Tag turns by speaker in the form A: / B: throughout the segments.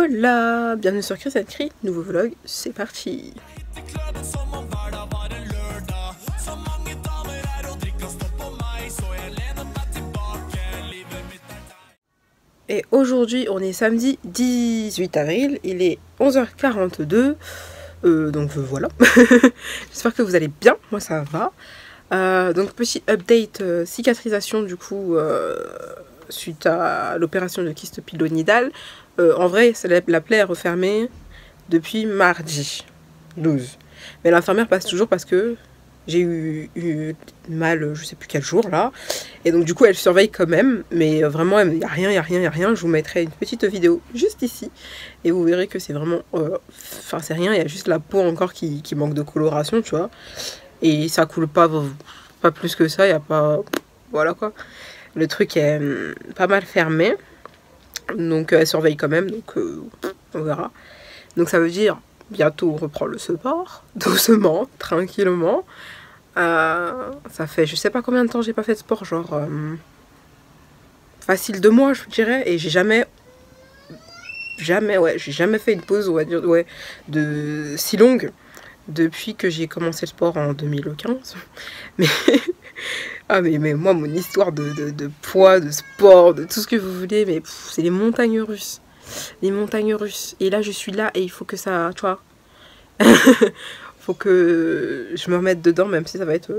A: Hola, bienvenue sur Chris & Cri, nouveau vlog, c'est parti. Et aujourd'hui on est samedi 18 avril, il est 11h42, donc voilà. J'espère que vous allez bien, moi ça va. Donc petit update cicatrisation du coup suite à l'opération de kyste pilonidal. En vrai la plaie est refermée depuis mardi 12. Mais l'infirmière passe toujours parce que j'ai eu mal je sais plus quel jour là. Et donc du coup elle surveille quand même. Mais vraiment il n'y a rien, il n'y a rien. Je vous mettrai une petite vidéo juste ici. Et vous verrez que c'est vraiment... Enfin c'est rien, il y a juste la peau encore qui manque de coloration, tu vois. Et ça coule pas plus que ça, il n'y a pas... Voilà quoi. Le truc est pas mal fermé. Donc elle surveille quand même, donc on verra. Donc ça veut dire bientôt on reprend le sport, doucement, tranquillement. Ça fait je sais pas combien de temps j'ai pas fait de sport, genre facile 2 mois je dirais, et j'ai jamais fait une pause, on va dire, de si longue depuis que j'ai commencé le sport en 2015. Mais mais moi mon histoire de poids, de sport, de tout ce que vous voulez, mais c'est les montagnes russes. Les montagnes russes. Et là je suis là et il faut que ça, tu vois. Faut que je me remette dedans, même si ça va être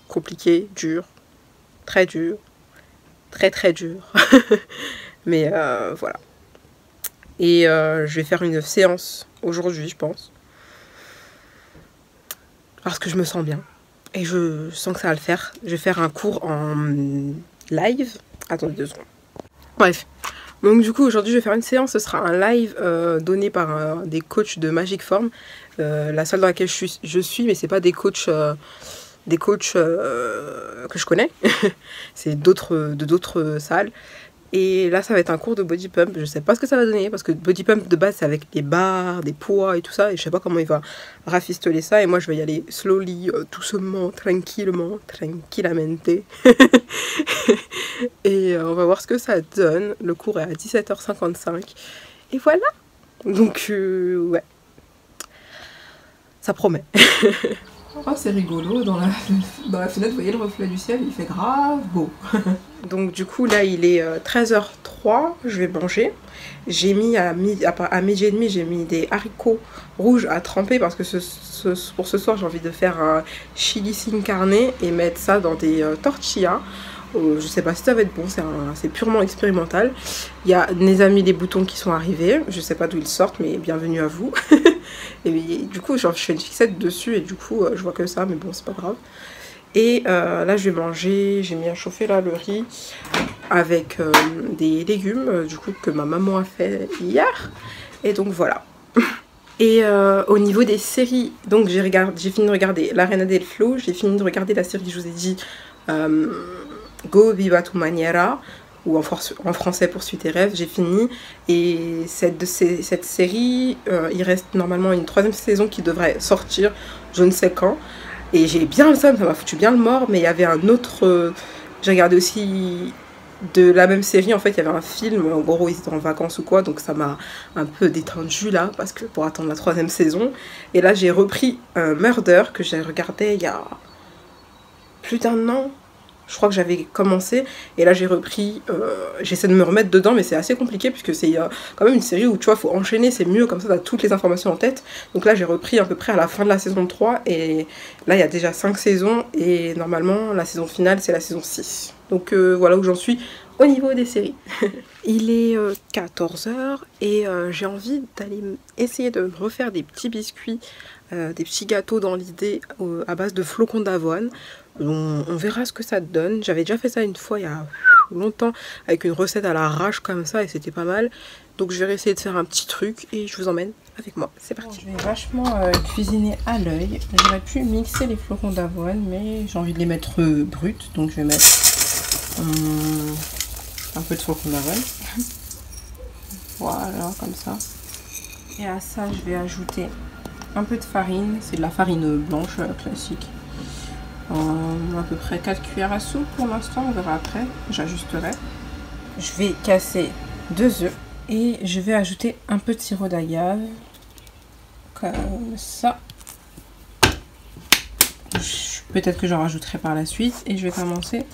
A: compliqué, dur, très dur, très dur. Mais voilà. Et je vais faire une séance aujourd'hui, je pense. Parce que je me sens bien. Et je sens que ça va le faire. Je vais faire un cours en live. Attendez 2 secondes. Bref. Donc du coup aujourd'hui je vais faire une séance. Ce sera un live donné par des coachs de Magic Form. La salle dans laquelle je suis, mais c'est pas des coachs que je connais. C'est de d'autres salles. Et là ça va être un cours de body pump. Je sais pas ce que ça va donner, parce que body pump de base c'est avec des barres, des poids et tout ça, et je sais pas comment il va rafistoler ça. Et moi je vais y aller slowly, doucement, tranquillement, tranquillamente. Et on va voir ce que ça donne. Le cours est à 17h55 et voilà. Donc ouais, ça promet. Oh, c'est rigolo, dans la fenêtre, vous voyez le reflet du ciel, il fait grave beau. Donc du coup, là, il est 13h03, je vais manger. J'ai mis à midi et demi, j'ai mis des haricots rouges à tremper parce que pour ce soir, j'ai envie de faire un chili sin carne et mettre ça dans des tortillas. Je sais pas si ça va être bon, c'est purement expérimental. Il y a mes amis les boutons qui sont arrivés, je sais pas d'où ils sortent, mais bienvenue à vous. Et du coup genre, je fais une fixette dessus et du coup je vois que ça, mais bon c'est pas grave. Et là je vais manger, j'ai mis à chauffer là le riz avec des légumes du coup que ma maman a fait hier. Et donc voilà. Et au niveau des séries, donc j'ai fini de regarder La Reina del Flow, j'ai fini de regarder la série que je vous ai dit, Go Viva tu Maniera, ou en français Poursuis tes rêves, j'ai fini. Et cette série, il reste normalement une 3e saison qui devrait sortir je ne sais quand. Et j'ai bien le seum, ça m'a foutu bien le mort. Mais il y avait un autre... j'ai regardé aussi de la même série, en fait il y avait un film, en gros ils étaient en vacances ou quoi, donc ça m'a un peu détendu là, parce que pour attendre la 3e saison. Et là j'ai repris Murder, que j'ai regardé il y a plus d'1 an. Je crois que j'avais commencé et là j'ai repris, j'essaie de me remettre dedans, mais c'est assez compliqué puisque c'est quand même une série où tu vois faut enchaîner, c'est mieux, comme ça t'as toutes les informations en tête. Donc là j'ai repris à peu près à la fin de la saison 3 et là il y a déjà 5 saisons et normalement la saison finale c'est la saison 6. Donc voilà où j'en suis au niveau des séries. Il est 14h et j'ai envie d'aller essayer de me refaire des petits biscuits, des petits gâteaux dans l'idée à base de flocons d'avoine. On verra ce que ça donne. J'avais déjà fait ça une fois il y a longtemps avec une recette à l'arrache comme ça et c'était pas mal. Donc je vais essayer de faire un petit truc et je vous emmène avec moi. C'est parti. Je vais vachement cuisiner à l'œil. J'aurais pu mixer les flocons d'avoine mais j'ai envie de les mettre bruts. Donc je vais mettre un peu de flocons d'avoine. Voilà, comme ça. Et à ça je vais ajouter un peu de farine. C'est de la farine blanche classique. À peu près 4 cuillères à soupe pour l'instant, on verra après, j'ajusterai. Je vais casser 2 œufs Et je vais ajouter un peu de sirop d'agave. Comme ça. Peut-être que j'en rajouterai par la suite. Et je vais commencer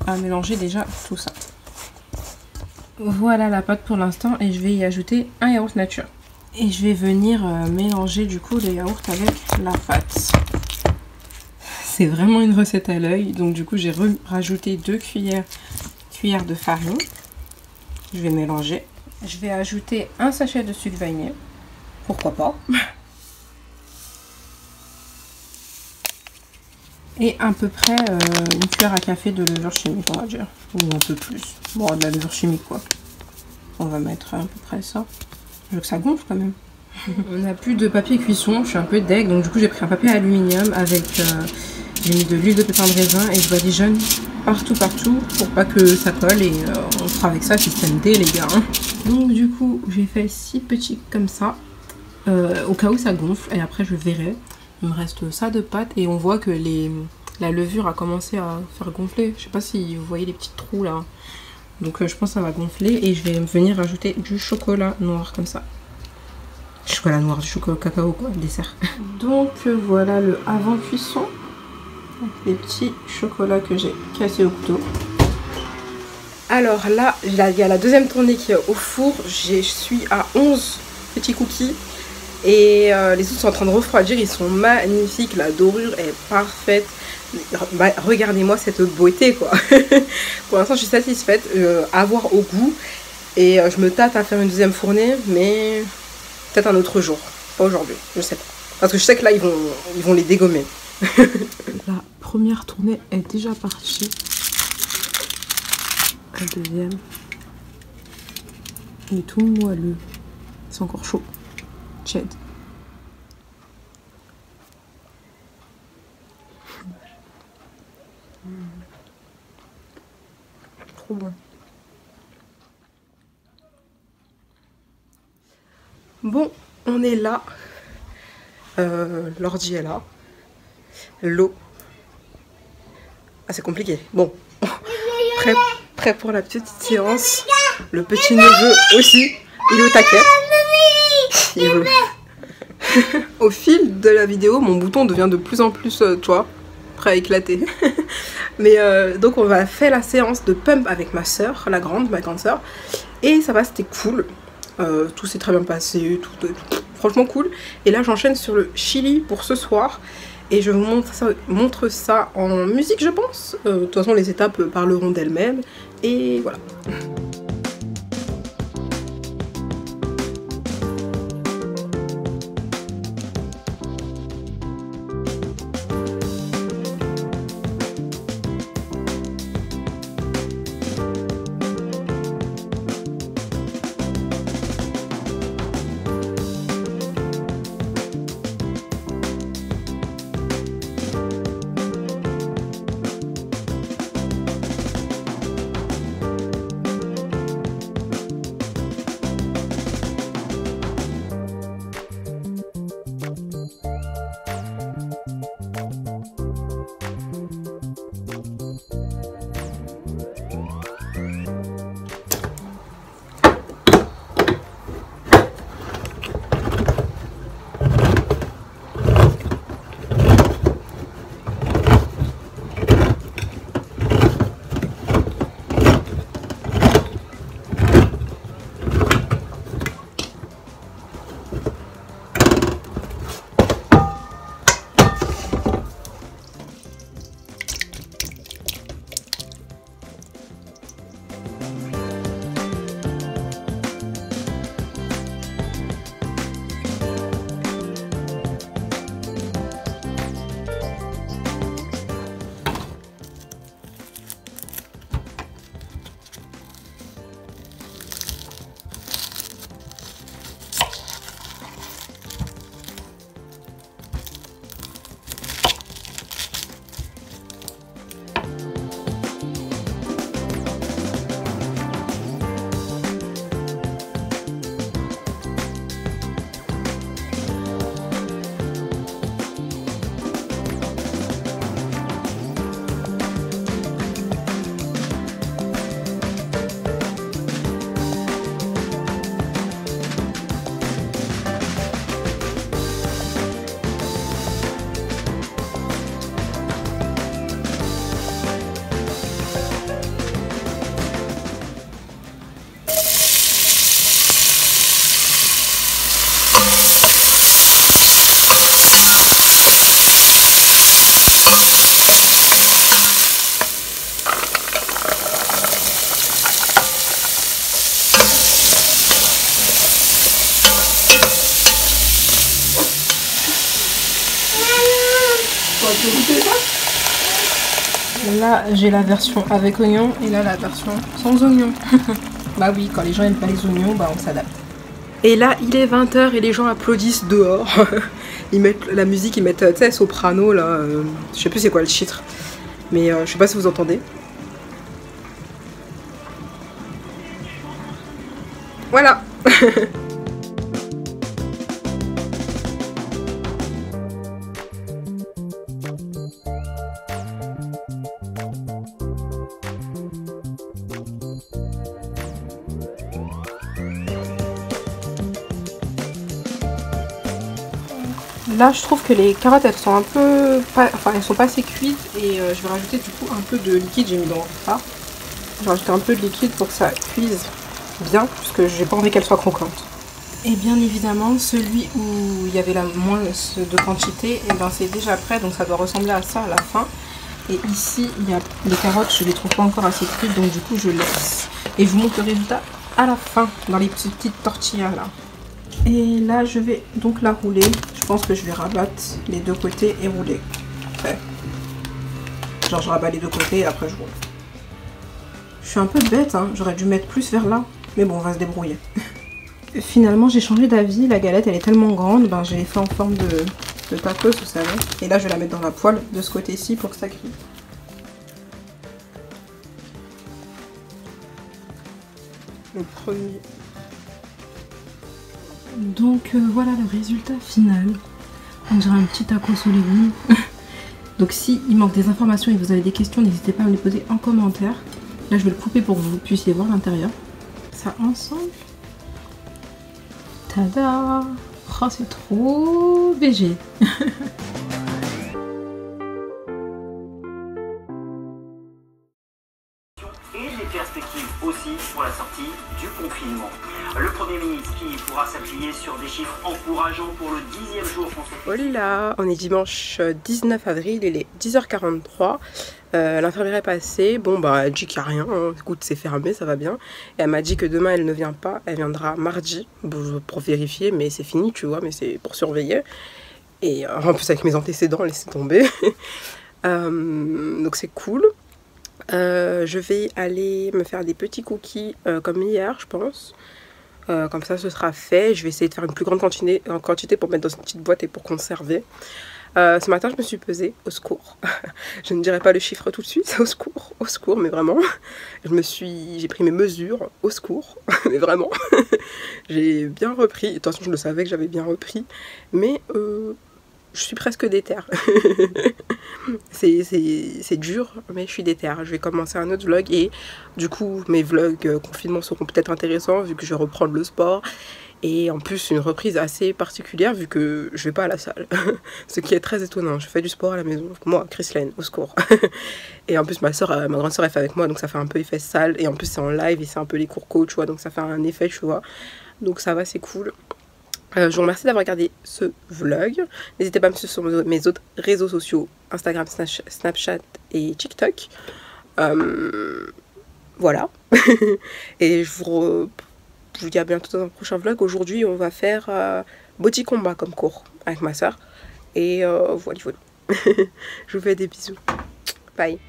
A: à mélanger déjà tout ça. Voilà la pâte pour l'instant. Et je vais y ajouter un yaourt nature. Et je vais venir mélanger du coup le yaourt avec la pâte. C'est vraiment une recette à l'œil. Donc du coup j'ai rajouté 2 cuillères de farine. Je vais mélanger. Je vais ajouter un sachet de sucre vanillé. Pourquoi pas. Et à peu près une cuillère à café de levure chimique, on va dire. Ou un peu plus. Bon, de la levure chimique quoi. On va mettre à peu près ça. Je veux que ça gonfle quand même. On n'a plus de papier cuisson, je suis un peu deg. Donc du coup j'ai pris un papier aluminium avec... j'ai mis de l'huile de pépin de raisin et je badigeonne partout pour pas que ça colle. Et on fera avec ça système D les gars. Donc du coup j'ai fait 6 petits comme ça. Au cas où ça gonfle et après je verrai. Il me reste ça de pâte et on voit que la levure a commencé à faire gonfler. Je sais pas si vous voyez les petits trous là. Donc je pense que ça va gonfler et je vais venir rajouter du chocolat noir comme ça. Chocolat noir, du chocolat cacao quoi, le dessert. Donc voilà le avant cuisson. Les petits chocolats que j'ai cassés au couteau. Alors là, il y a la deuxième tournée qui est au four. Je suis à 11 petits cookies. Et les autres sont en train de refroidir, ils sont magnifiques, la dorure est parfaite. Bah, regardez-moi cette beauté quoi. Pour l'instant je suis satisfaite, à voir au goût. Et je me tâte à faire une deuxième fournée, mais peut-être un autre jour, pas aujourd'hui, je sais pas. Parce que je sais que là ils vont les dégommer. La première tournée est déjà partie. La deuxième. Il est tout moelleux, c'est encore chaud. Chad. Trop bon. Bon, on est là. L'ordi est là. L'eau. Ah, c'est compliqué. Bon. Prêt pour la petite séance. Le petit neveu aussi. Il est au taquet. Il veut. Au fil de la vidéo, mon bouton devient de plus en plus, tu vois, prêt à éclater. Mais donc on va faire la séance de pump avec ma soeur, ma grande soeur. Et ça va, c'était cool. Tout s'est très bien passé, tout, franchement cool. Et là j'enchaîne sur le chili pour ce soir. Et je vous montre ça en musique je pense. De toute façon les étapes parleront d'elles-mêmes. Et voilà. goûter ça? Là j'ai la version avec oignon et là la version sans oignon. Bah oui, quand les gens aiment pas les oignons, bah on s'adapte. Et là il est 20 h et les gens applaudissent dehors. Ils mettent la musique, ils mettent, tu sais, soprano là, je sais plus c'est quoi le titre. Mais je sais pas si vous entendez. Voilà. Là je trouve que les carottes elles sont un peu elles sont pas assez cuites et je vais rajouter du coup un peu de liquide, j'ai mis dans ça. Je vais rajouter un peu de liquide pour que ça cuise bien puisque j'ai pas envie qu'elle soit croquante. Et bien évidemment celui où il y avait la moins de quantité, et ben c'est déjà prêt, donc ça doit ressembler à ça à la fin. Et ici il y a les carottes, je les trouve pas encore assez cuites donc du coup je laisse. Et je vous montre le résultat à la fin dans les petites tortillas là. Et là je vais donc la rouler. Je pense que je vais rabattre les deux côtés et rouler. Après. Genre je rabats les deux côtés et après je roule. Je suis un peu bête, hein. J'aurais dû mettre plus vers là. Mais bon, on va se débrouiller. Finalement j'ai changé d'avis. La galette elle est tellement grande, ben, je l'ai fait en forme de tacos, vous savez. Et là je vais la mettre dans la poêle de ce côté-ci pour que ça cuise. Le premier. Donc voilà le résultat final. On dirait un petit tacos aux légumes. Donc si il manque des informations et que vous avez des questions, n'hésitez pas à me les poser en commentaire. Là je vais le couper pour que vous puissiez voir l'intérieur. Ça ensemble. Tada! Oh c'est trop végé.
B: Et les perspectives aussi pour la sortie du confinement. Le Premier ministre qui pourra s'appuyer sur des chiffres encourageants pour le 10e jour consécutif.
A: Voilà, on est dimanche 19 avril, il est 10h43. L'infirmière est passée, bon bah elle dit qu'il n'y a rien, hein. Écoute c'est fermé, ça va bien. Et elle m'a dit que demain elle ne vient pas, elle viendra mardi pour vérifier, mais c'est fini tu vois, mais c'est pour surveiller. Et en plus avec mes antécédents, laissez tomber. Donc c'est cool. Je vais aller me faire des petits cookies comme hier je pense. Comme ça ce sera fait. Je vais essayer de faire une plus grande quantité pour mettre dans une petite boîte et pour conserver. Ce matin je me suis pesée, au secours. Je ne dirai pas le chiffre tout de suite, au secours, mais vraiment. J'ai pris mes mesures, au secours, mais vraiment. J'ai bien repris, de toute façon je le savais que j'avais bien repris, mais je suis presque déter. C'est dur, mais je suis déter. Je vais commencer un autre vlog et du coup mes vlogs confinement seront peut-être intéressants vu que je vais reprendre le sport. Et en plus une reprise assez particulière vu que je vais pas à la salle. Ce qui est très étonnant, je fais du sport à la maison. Moi, Chrislaine, au secours. Et en plus ma grande soeur elle fait avec moi, donc ça fait un peu effet salle. Et en plus c'est en live et c'est un peu les cours coach, tu vois, donc ça fait un effet, tu vois. Donc ça va, c'est cool. Je vous remercie d'avoir regardé ce vlog. N'hésitez pas à me suivre sur mes autres réseaux sociaux, Instagram, Snapchat et TikTok. Voilà. Et je vous dis à bientôt dans un prochain vlog. Aujourd'hui, on va faire body combat comme cours avec ma soeur. Et voilà. Je vous fais des bisous. Bye.